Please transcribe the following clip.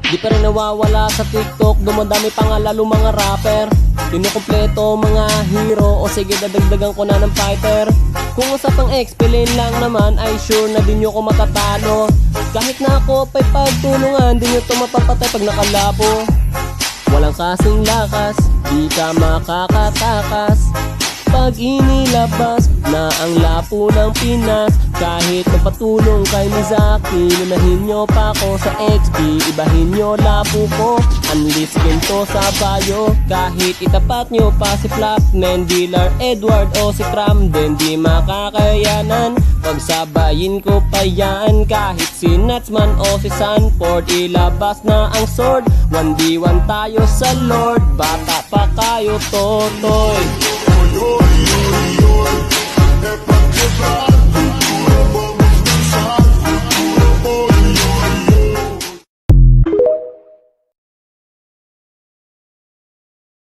Di pa rin nawawala sa TikTok, dumadami pa nga lalo mga rapper. Kinukumpleto mga hero, o sige dadagdagan ko na ng fighter. Kung usapang XP lane lang naman, ay sure na din nyo ko matatalo. Kahit na ako pa'y pagtulungan, di nyo to mapapatay pag nakalapo. Walang kasing lakas, di ka makakatakas pag inilabas na ang lapo ng Pinas. Kahit napatulong kay Mizaki, lunahin nyo pa ako sa XP, ibahin nyo lapo ko, unleash ginto sa bayo. Kahit itapat nyo pa si Flapman, Dealer, Edward o si Cramden, di makakayanan pagsabayin ko pa yan. Kahit si Natsman o si Sanford, ilabas na ang sword, 1v1 tayo sa Lord. Bata pa kayo, Totoy. Oy, oy, oy, oy,